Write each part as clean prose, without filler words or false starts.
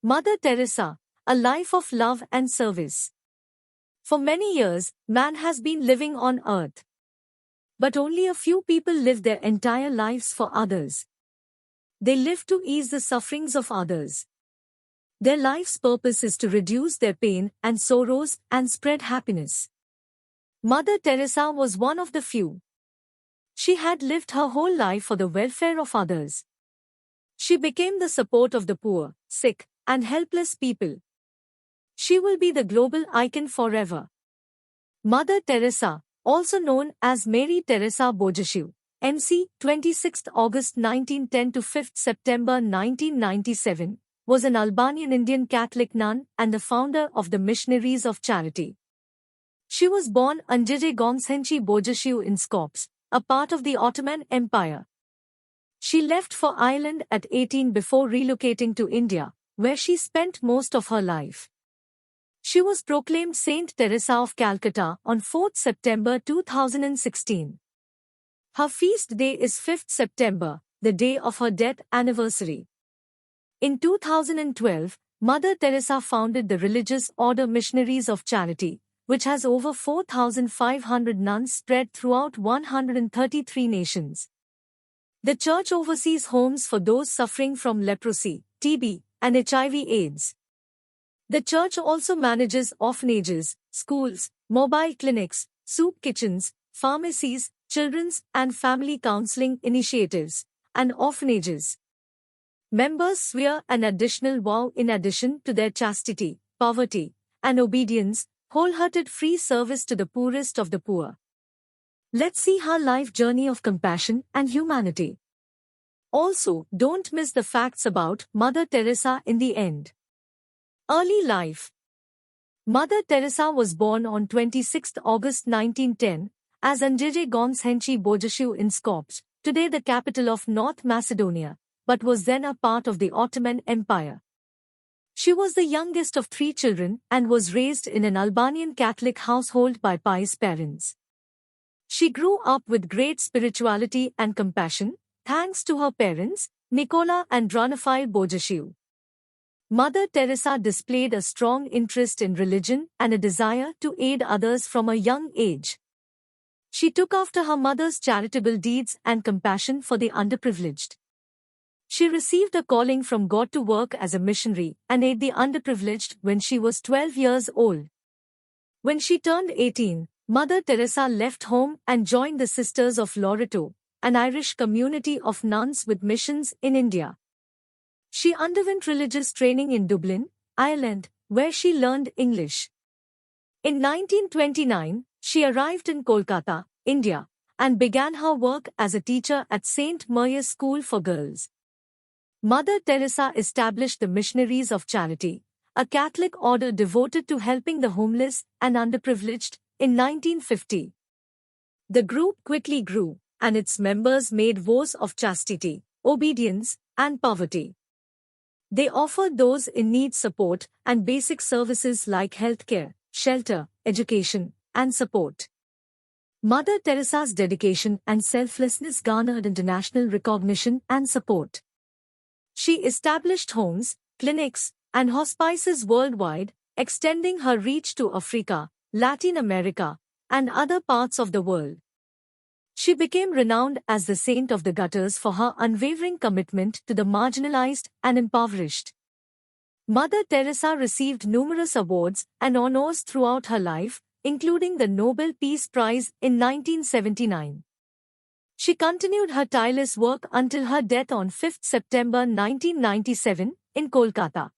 Mother Teresa, a life of love and service. For many years, man has been living on earth. But only a few people live their entire lives for others. They live to ease the sufferings of others. Their life's purpose is to reduce their pain and sorrows and spread happiness. Mother Teresa was one of the few. She had lived her whole life for the welfare of others. She became the support of the poor, sick, and helpless people. She will be the global icon forever. Mother Teresa, also known as Mary Teresa Bojaciu, MC, 26 August 1910 to 5 September 1997, was an Albanian Indian Catholic nun and the founder of the Missionaries of Charity. She was born Anjere Gongshenchi Bojaciu in Skopje, a part of the Ottoman Empire. She left for Ireland at 18 before relocating to India, where she spent most of her life. She was proclaimed Saint Teresa of Calcutta on 4 September 2016. Her feast day is 5 September, the day of her death anniversary. In 2012, Mother Teresa founded the religious order Missionaries of Charity, which has over 4,500 nuns spread throughout 133 nations. The church oversees homes for those suffering from leprosy, TB, and HIV/AIDS. The church also manages orphanages, schools, mobile clinics, soup kitchens, pharmacies, children's and family counseling initiatives, and orphanages. Members swear an additional vow in addition to their chastity, poverty, and obedience, wholehearted free service to the poorest of the poor. Let's see her life journey of compassion and humanity. Also, don't miss the facts about Mother Teresa in the end. Early life. Mother Teresa was born on 26 August 1910 as Anjere Gongshenchi Bojaciu in Skopje, today the capital of North Macedonia, but was then a part of the Ottoman Empire. She was the youngest of 3 children and was raised in an Albanian Catholic household by pious parents. She grew up with great spirituality and compassion, thanks to her parents, Nicola and Dranophile Bojaciu. Mother Teresa displayed a strong interest in religion and a desire to aid others from a young age. She took after her mother's charitable deeds and compassion for the underprivileged. She received a calling from God to work as a missionary and aid the underprivileged when she was 12 years old. When she turned 18, Mother Teresa left home and joined the Sisters of Loreto, an Irish community of nuns with missions in India. She underwent religious training in Dublin, Ireland, where she learned English. In 1929, she arrived in Kolkata, India, and began her work as a teacher at St. Mary's School for Girls. Mother Teresa established the Missionaries of Charity, a Catholic order devoted to helping the homeless and underprivileged, in 1950. The group quickly grew, and its members made vows of chastity, obedience, and poverty. They offered those in need support and basic services like healthcare, shelter, education, and support. Mother Teresa's dedication and selflessness garnered international recognition and support. She established homes, clinics, and hospices worldwide, extending her reach to Africa, Latin America, and other parts of the world. She became renowned as the Saint of the Gutters for her unwavering commitment to the marginalized and impoverished. Mother Teresa received numerous awards and honors throughout her life, including the Nobel Peace Prize in 1979. She continued her tireless work until her death on 5 September 1997 in Kolkata.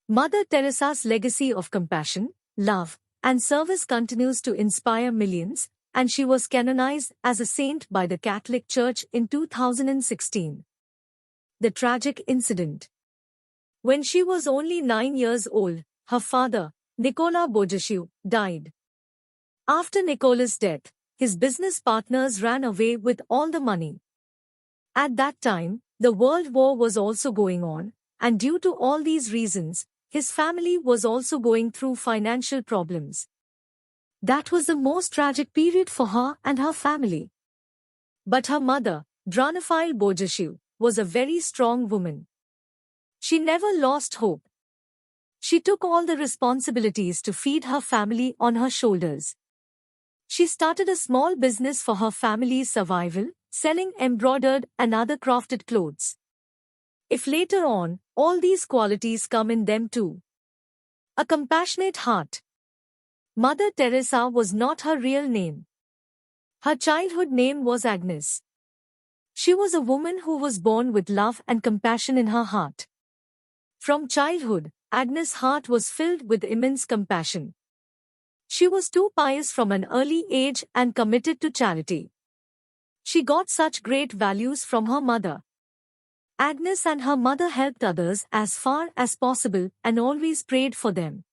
Mother Teresa's legacy of compassion, love, and service continues to inspire millions, and she was canonized as a saint by the Catholic Church in 2016. The tragic incident. When she was only 9 years old, her father, Nicola Bojaciu, died. After Nicola's death, his business partners ran away with all the money. At that time, the World War was also going on, and due to all these reasons, his family was also going through financial problems. That was the most tragic period for her and her family. But her mother, Dranophile Bojaciu, was a very strong woman. She never lost hope, She took all the responsibilities to feed her family on her shoulders. She started a small business for her family's survival, selling embroidered and other crafted clothes. If later on, all these qualities come in them too. A compassionate heart. Mother Teresa was not her real name. Her childhood name was Agnes. She was a woman who was born with love and compassion in her heart. From childhood, Agnes' heart was filled with immense compassion. She was too pious from an early age and committed to charity. She got such great values from her mother. Agnes and her mother helped others as far as possible and always prayed for them.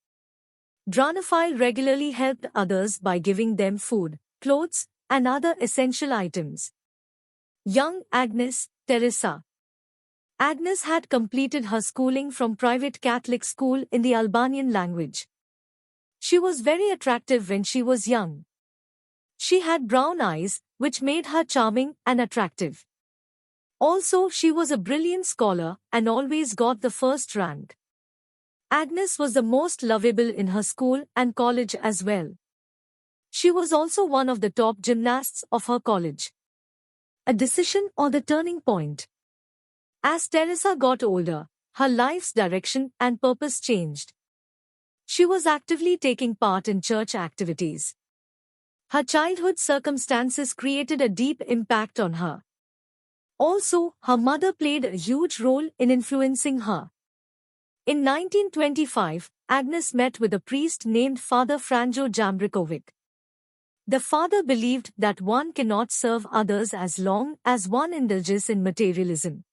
Dranafile regularly helped others by giving them food, clothes, and other essential items. Young Agnes, Teresa. Agnes had completed her schooling from private Catholic school in the Albanian language. She was very attractive when she was young. She had brown eyes, which made her charming and attractive. Also, she was a brilliant scholar and always got the first rank. Agnes was the most lovable in her school and college as well. She was also one of the top gymnasts of her college. A decision or the turning point. As Teresa got older, her life's direction and purpose changed. She was actively taking part in church activities. Her childhood circumstances created a deep impact on her. Also, her mother played a huge role in influencing her. In 1925, Agnes met with a priest named Father Franjo Jambrikovic. The father believed that one cannot serve others as long as one indulges in materialism.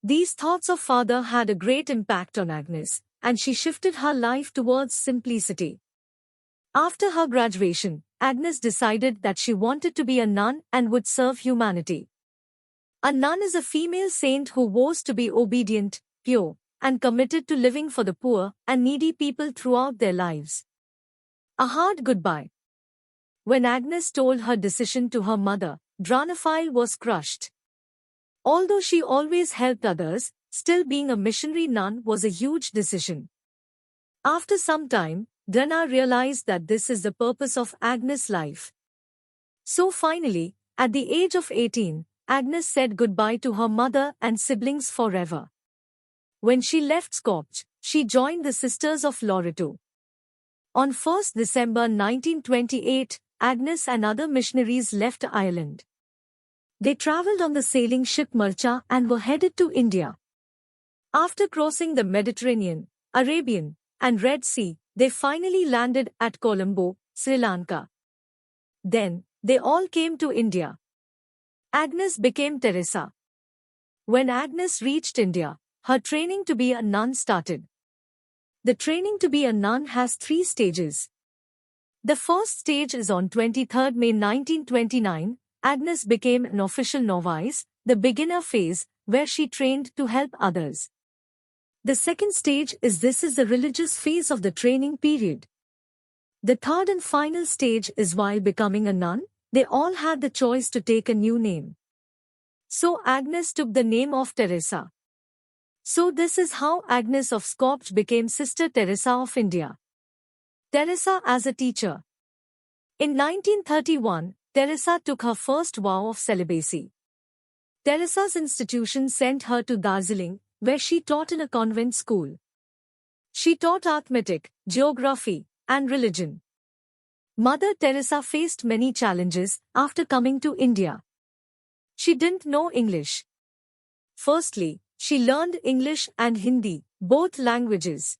These thoughts of father had a great impact on Agnes, and she shifted her life towards simplicity. After her graduation, Agnes decided that she wanted to be a nun and would serve humanity. A nun is a female saint who vows to be obedient, pure, and committed to living for the poor and needy people throughout their lives. A hard goodbye. When Agnes told her decision to her mother, Dranafile was crushed. Although she always helped others, still being a missionary nun was a huge decision. After some time, Drana realized that this is the purpose of Agnes' life. So finally, at the age of 18, Agnes said goodbye to her mother and siblings forever. When she left Skopje, she joined the Sisters of Loreto. On 1 December 1928, Agnes and other missionaries left Ireland. They travelled on the sailing ship Marcha and were headed to India. After crossing the Mediterranean, Arabian, and Red Sea, they finally landed at Colombo, Sri Lanka. Then, they all came to India. Agnes became Teresa. When Agnes reached India, her training to be a nun started. The training to be a nun has 3 stages. The first stage is on 23 May 1929, Agnes became an official novice, the beginner phase, where she trained to help others. The second stage is the religious phase of the training period. The third and final stage is while becoming a nun, they all had the choice to take a new name. So Agnes took the name of Teresa. So this is how Agnes of Skopje became Sister Teresa of India. Teresa as a teacher. In 1931, Teresa took her first vow of celibacy. Teresa's institution sent her to Darjeeling, where she taught in a convent school. She taught arithmetic, geography, and religion. Mother Teresa faced many challenges after coming to India. She didn't know English. Firstly, she learned English and Hindi, both languages.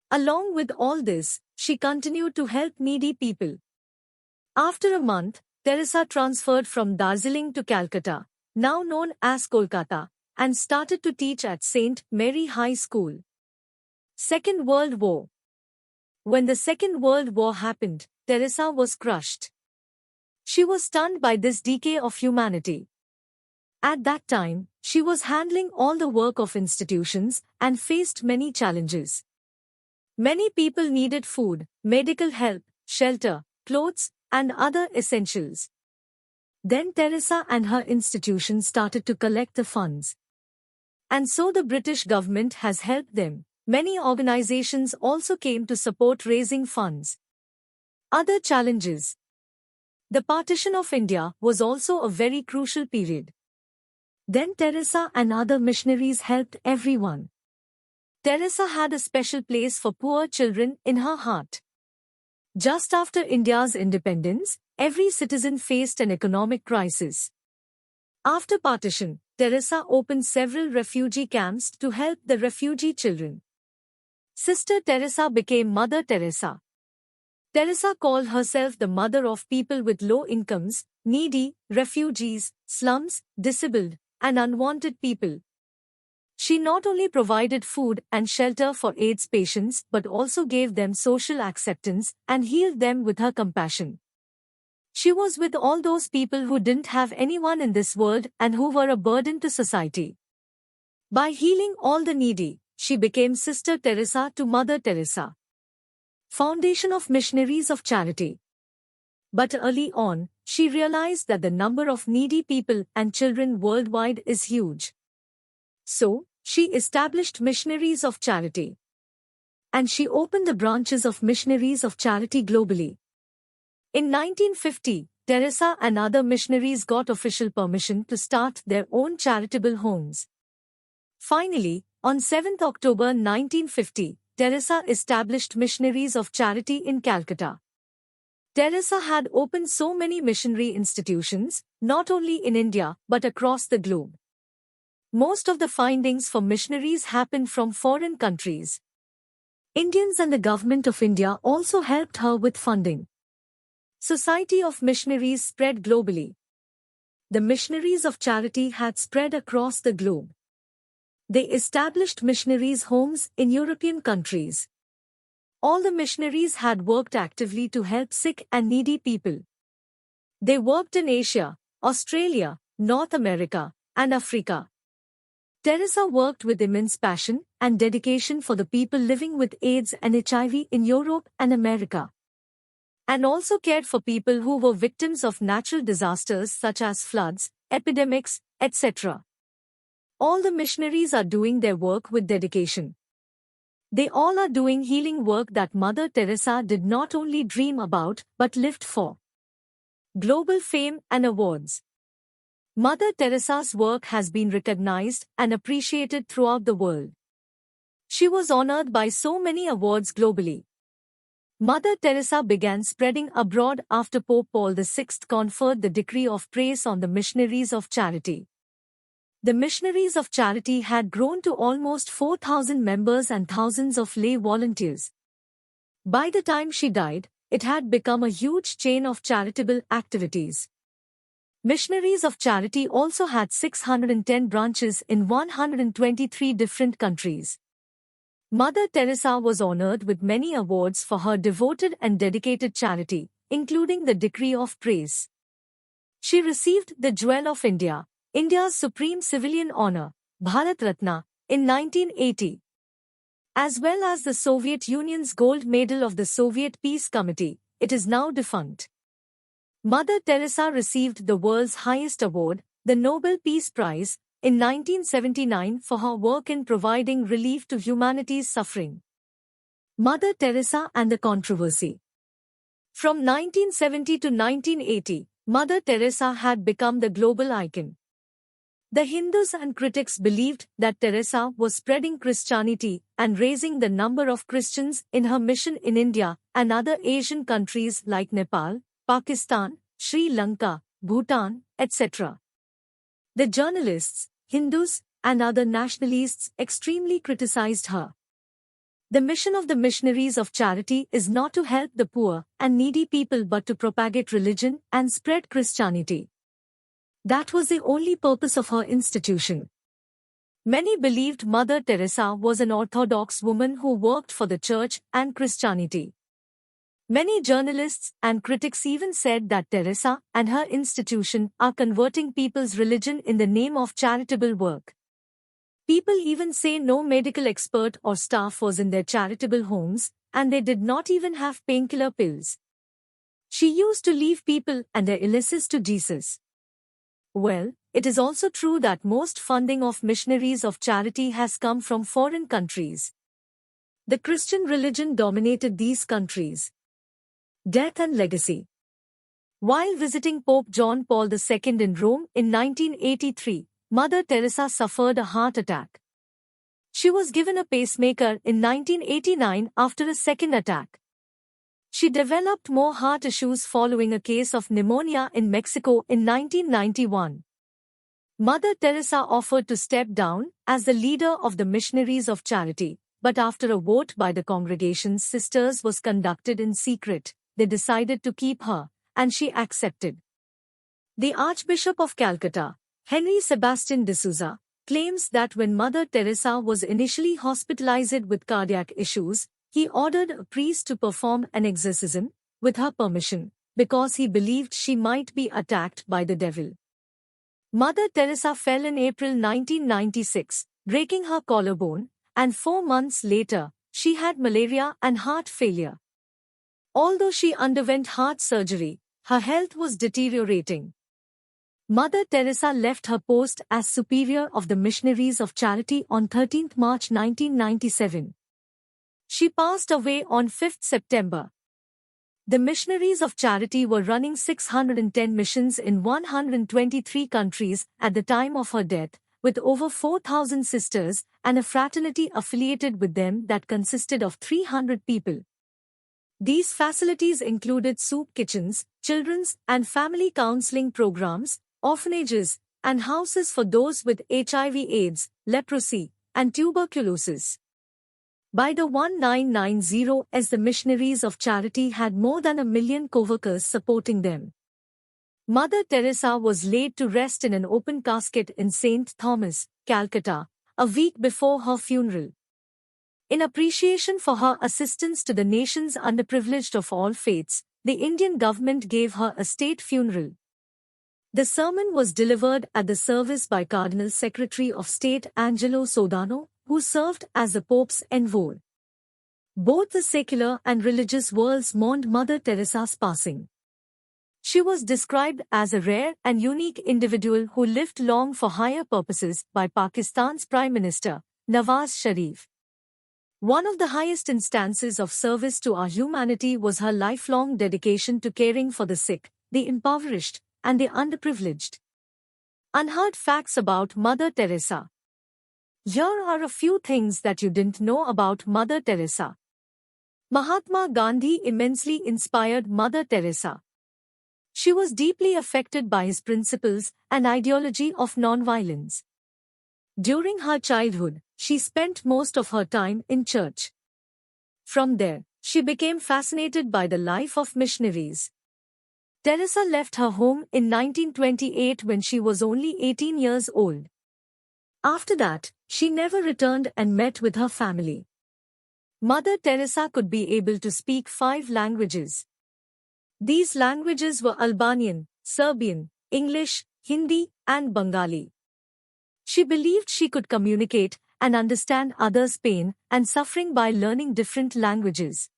Along with all this, she continued to help needy people. After a month, Teresa transferred from Darjeeling to Calcutta, now known as Kolkata, and started to teach at St. Mary High School. Second World War. When the Second World War happened, Teresa was crushed. She was stunned by this decay of humanity. At that time, she was handling all the work of institutions and faced many challenges. Many people needed food, medical help, shelter, clothes, and other essentials. Then Teresa and her institution started to collect the funds. And so the British government has helped them, Many organizations also came to support raising funds. Other challenges. The partition of India was also a very crucial period. Then Teresa and other missionaries helped everyone. Teresa had a special place for poor children in her heart. Just after India's independence, every citizen faced an economic crisis. After partition, Teresa opened several refugee camps to help the refugee children. Sister Teresa became Mother Teresa. Teresa called herself the mother of people with low incomes, needy, refugees, slums, disabled, and unwanted people. She not only provided food and shelter for AIDS patients but also gave them social acceptance and healed them with her compassion. She was with all those people who didn't have anyone in this world and who were a burden to society. By healing all the needy, she became Sister Teresa to Mother Teresa. Foundation of Missionaries of Charity. But early on, she realized that the number of needy people and children worldwide is huge. So, she established Missionaries of Charity. And she opened the branches of Missionaries of Charity globally. In 1950, Teresa and other missionaries got official permission to start their own charitable homes. Finally, on 7th October 1950, Teresa established Missionaries of Charity in Calcutta. Teresa had opened so many missionary institutions, not only in India but across the globe. Most of the findings for missionaries happened from foreign countries. Indians and the government of India also helped her with funding. Society of Missionaries spread globally. The Missionaries of Charity had spread across the globe. They established missionaries' homes in European countries. All the missionaries had worked actively to help sick and needy people. They worked in Asia, Australia, North America, and Africa. Teresa worked with immense passion and dedication for the people living with AIDS and HIV in Europe and America, and also cared for people who were victims of natural disasters such as floods, epidemics, etc. All the missionaries are doing their work with dedication. They all are doing healing work that Mother Teresa did not only dream about but lived for. Global fame and awards. Mother Teresa's work has been recognized and appreciated throughout the world. She was honored by so many awards globally. Mother Teresa began spreading abroad after Pope Paul VI conferred the decree of praise on the Missionaries of Charity. The Missionaries of Charity had grown to almost 4,000 members and thousands of lay volunteers. By the time she died, it had become a huge chain of charitable activities. Missionaries of Charity also had 610 branches in 123 different countries. Mother Teresa was honored with many awards for her devoted and dedicated charity, including the Decree of Praise. She received the Jewel of India, India's supreme civilian honor, Bharat Ratna, in 1980, as well as the Soviet Union's Gold Medal of the Soviet Peace Committee. It is now defunct. Mother Teresa received the world's highest award, the Nobel Peace Prize, in 1979 for her work in providing relief to humanity's suffering. Mother Teresa and the controversy. From 1970 to 1980, Mother Teresa had become the global icon. The Hindus and critics believed that Teresa was spreading Christianity and raising the number of Christians in her mission in India and other Asian countries like Nepal, Pakistan, Sri Lanka, Bhutan, etc. The journalists, Hindus, and other nationalists extremely criticized her. The mission of the Missionaries of Charity is not to help the poor and needy people but to propagate religion and spread Christianity. That was the only purpose of her institution. Many believed Mother Teresa was an orthodox woman who worked for the church and Christianity. Many journalists and critics even said that Teresa and her institution are converting people's religion in the name of charitable work. People even say no medical expert or staff was in their charitable homes, and they did not even have painkiller pills. She used to leave people and their illnesses to Jesus. Well, it is also true that most funding of Missionaries of Charity has come from foreign countries. The Christian religion dominated these countries. Death and legacy. While visiting Pope John Paul II in Rome in 1983, Mother Teresa suffered a heart attack. She was given a pacemaker in 1989 after a second attack. She developed more heart issues following a case of pneumonia in Mexico in 1991. Mother Teresa offered to step down as the leader of the Missionaries of Charity, but after a vote by the congregation's sisters was conducted in secret, they decided to keep her, and she accepted. The Archbishop of Calcutta, Henry Sebastian D'Souza, claims that when Mother Teresa was initially hospitalized with cardiac issues, he ordered a priest to perform an exorcism, with her permission, because he believed she might be attacked by the devil. Mother Teresa fell in April 1996, breaking her collarbone, and 4 months later, she had malaria and heart failure. Although she underwent heart surgery, her health was deteriorating. Mother Teresa left her post as Superior of the Missionaries of Charity on 13 March 1997. She passed away on 5 September. The Missionaries of Charity were running 610 missions in 123 countries at the time of her death, with over 4,000 sisters and a fraternity affiliated with them that consisted of 300 people. These facilities included soup kitchens, children's and family counseling programs, orphanages, and houses for those with HIV/AIDS, leprosy, and tuberculosis. By the 1990s, the Missionaries of Charity had more than 1 million co-workers supporting them. Mother Teresa was laid to rest in an open casket in St. Thomas, Calcutta, a week before her funeral. In appreciation for her assistance to the nations underprivileged of all faiths, the Indian government gave her a state funeral. The sermon was delivered at the service by Cardinal Secretary of State Angelo Sodano, who served as the Pope's envoy. Both the secular and religious worlds mourned Mother Teresa's passing. She was described as a rare and unique individual who lived long for higher purposes by Pakistan's Prime Minister, Nawaz Sharif. One of the highest instances of service to our humanity was her lifelong dedication to caring for the sick, the impoverished, and the underprivileged. Unheard facts about Mother Teresa. Here are a few things that you didn't know about Mother Teresa. Mahatma Gandhi immensely inspired Mother Teresa. She was deeply affected by his principles and ideology of nonviolence. During her childhood, she spent most of her time in church. From there, she became fascinated by the life of missionaries. Teresa left her home in 1928 when she was only 18 years old. After that, she never returned and met with her family. Mother Teresa could be able to speak 5 languages. These languages were Albanian, Serbian, English, Hindi, and Bengali. She believed she could communicate and understand others' pain and suffering by learning different languages.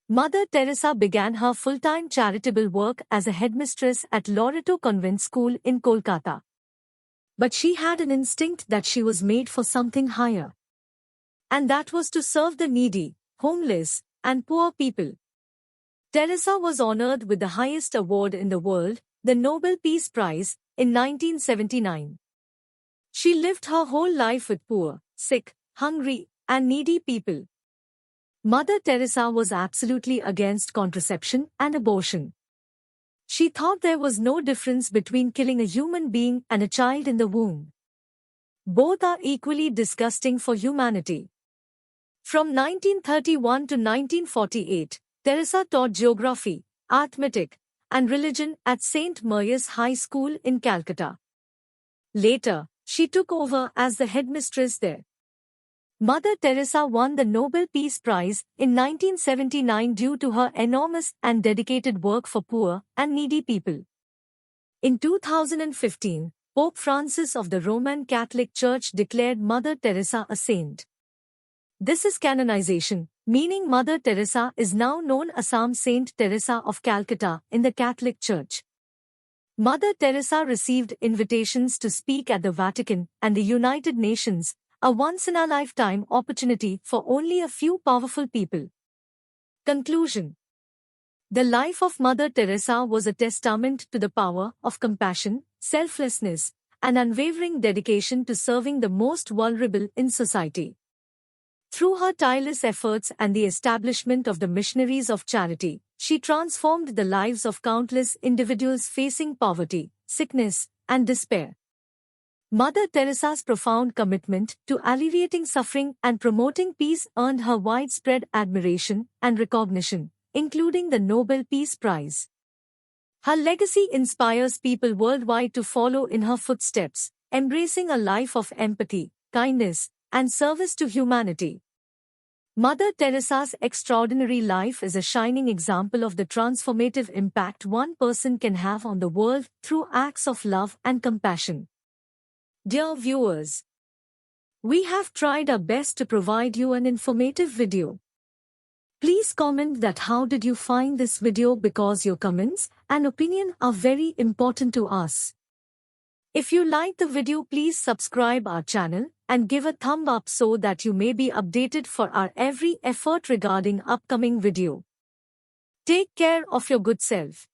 Mother Teresa began her full-time charitable work as a headmistress at Loreto Convent School in Kolkata. But she had an instinct that she was made for something higher. And that was to serve the needy, homeless, and poor people. Teresa was honored with the highest award in the world, the Nobel Peace Prize, in 1979. She lived her whole life with poor, sick, hungry, and needy people. Mother Teresa was absolutely against contraception and abortion. She thought there was no difference between killing a human being and a child in the womb. Both are equally disgusting for humanity. From 1931 to 1948, Teresa taught geography, arithmetic, and religion at St. Mary's High School in Calcutta. Later, she took over as the headmistress there. Mother Teresa won the Nobel Peace Prize in 1979 due to her enormous and dedicated work for poor and needy people. In 2015, Pope Francis of the Roman Catholic Church declared Mother Teresa a saint. This is canonization, meaning Mother Teresa is now known as Saint Teresa of Calcutta in the Catholic Church. Mother Teresa received invitations to speak at the Vatican and the United Nations, a once-in-a-lifetime opportunity for only a few powerful people. Conclusion. The life of Mother Teresa was a testament to the power of compassion, selflessness, and unwavering dedication to serving the most vulnerable in society. Through her tireless efforts and the establishment of the missionaries of charity, she transformed the lives of countless individuals facing poverty, sickness, and despair. Mother Teresa's profound commitment to alleviating suffering and promoting peace earned her widespread admiration and recognition, including the Nobel Peace Prize. Her legacy inspires people worldwide to follow in her footsteps, embracing a life of empathy, kindness, and service to humanity. Mother Teresa's extraordinary life is a shining example of the transformative impact one person can have on the world through acts of love and compassion. Dear viewers, we have tried our best to provide you an informative video. Please comment that how did you find this video, because your comments and opinion are very important to us. If you like the video, please subscribe our channel and give a thumb up so that you may be updated for our every effort regarding upcoming video. Take care of your good self.